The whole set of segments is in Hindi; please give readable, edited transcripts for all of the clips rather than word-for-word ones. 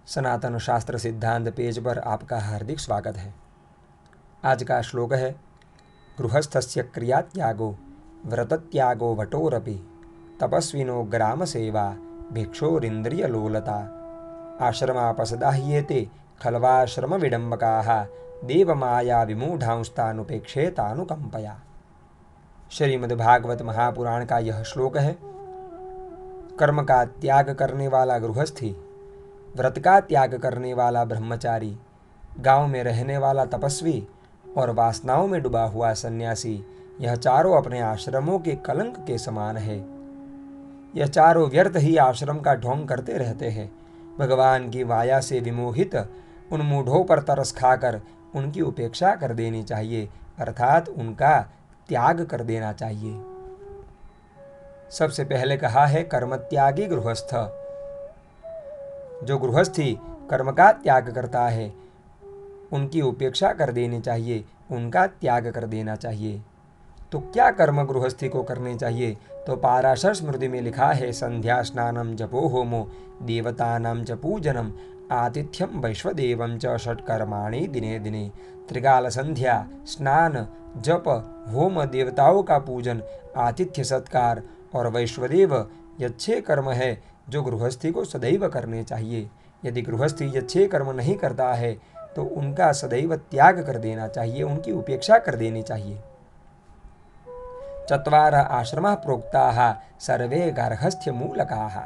सनातन शास्त्र सिद्धांत पेज पर आपका हार्दिक स्वागत है। आज का श्लोक है गृहस्थस्य क्रियात्यागो व्रतत्यागो वटोरपि तपस्विनो ग्राम सेवा भिक्षोरिंद्रियलोलता आश्रमापसदाह्येते खल्वाश्रम विडम्बकाः देवमाया विमूढ़ांस्तानुपेक्षेतानुकंपया। श्रीमद्भागवत महापुराण का यह श्लोक है। कर्म का त्याग करने वाला गृहस्थी, व्रत का त्याग करने वाला ब्रह्मचारी, गांव में रहने वाला तपस्वी और वासनाओं में डूबा हुआ सन्यासी, यह चारों अपने आश्रमों के कलंक के समान है। यह चारों व्यर्थ ही आश्रम का ढोंग करते रहते हैं। भगवान की माया से विमोहित उन मूढ़ों पर तरस खाकर उनकी उपेक्षा कर देनी चाहिए, अर्थात उनका त्याग कर देना चाहिए। सबसे पहले कहा है कर्मत्यागी गृहस्थ। जो गृहस्थी कर्म का त्याग करता है उनकी उपेक्षा कर देनी चाहिए, उनका त्याग कर देना चाहिए। तो क्या कर्म गृहस्थी को करने चाहिए? तो पाराशर स्मृति में लिखा है संध्या स्नानम जपो होमो देवतानां च पूजनम आतिथ्यम वैश्वदेवं च षट्कर्माणि दिने दिने। त्रिकाल संध्या, स्नान, जप, होम, देवताओं का पूजन, आतिथ्य सत्कार और वैश्वदेव ये 6 कर्म है जो गृहस्थी को सदैव करने चाहिए। यदि गृहस्थी ये 6 कर्म नहीं करता है तो उनका सदैव त्याग कर देना चाहिए, उनकी उपेक्षा कर देनी चाहिए। चत्वार आश्रमः प्रोक्ताः सर्वे गार्हस्थ्य मूलकाः।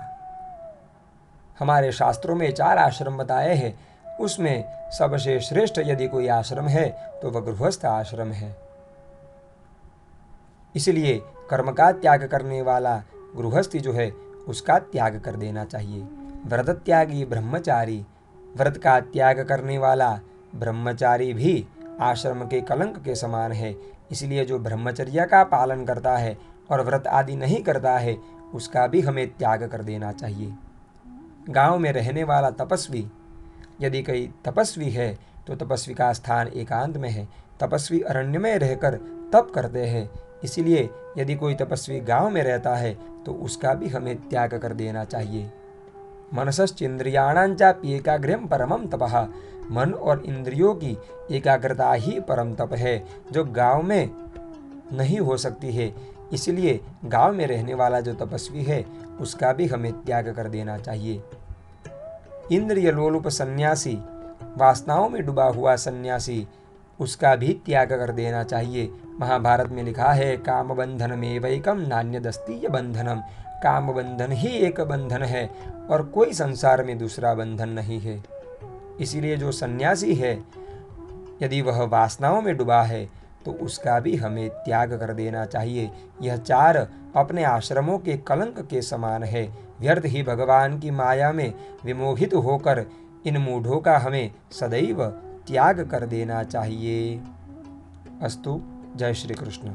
हमारे शास्त्रों में 4 आश्रम बताए हैं, उसमें सबसे श्रेष्ठ यदि कोई आश्रम है तो वह गृहस्थ आश्रम है। इसलिए कर्म का त्याग करने वाला गृहस्थी जो है उसका त्याग कर देना चाहिए। व्रत त्यागी ब्रह्मचारी, व्रत का त्याग करने वाला ब्रह्मचारी भी आश्रम के कलंक के समान है। इसलिए जो ब्रह्मचर्या का पालन करता है और व्रत आदि नहीं करता है उसका भी हमें त्याग कर देना चाहिए। गांव में रहने वाला तपस्वी, यदि कोई तपस्वी है तो तपस्वी का स्थान एकांत में है। तपस्वी अरण्य में रहकर तप करते हैं। इसलिए यदि कोई तपस्वी गांव में रहता है तो उसका भी हमें त्याग कर देना चाहिए। मनसश्चेन्द्रियाणांचापि एकाग्र्यम परमं तपः। मन और इंद्रियों की एकाग्रता ही परम तप है जो गांव में नहीं हो सकती है। इसलिए गांव में रहने वाला जो तपस्वी है उसका भी हमें त्याग कर देना चाहिए। इंद्रिय लोलुप सन्यासी, वासनाओं में डूबा हुआ सन्यासी, उसका भी त्याग कर देना चाहिए। महाभारत में लिखा है काम बंधनमेवैकम नान्यदस्ति बंधनम। काम बंधन ही एक बंधन है और कोई संसार में दूसरा बंधन नहीं है। इसीलिए जो सन्यासी है यदि वह वासनाओं में डूबा है तो उसका भी हमें त्याग कर देना चाहिए। यह 4 अपने आश्रमों के कलंक के समान है। व्यर्थ ही भगवान की माया में विमोहित होकर इन मूढ़ों का हमें सदैव त्याग कर देना चाहिए। अस्तु। जय श्री कृष्ण।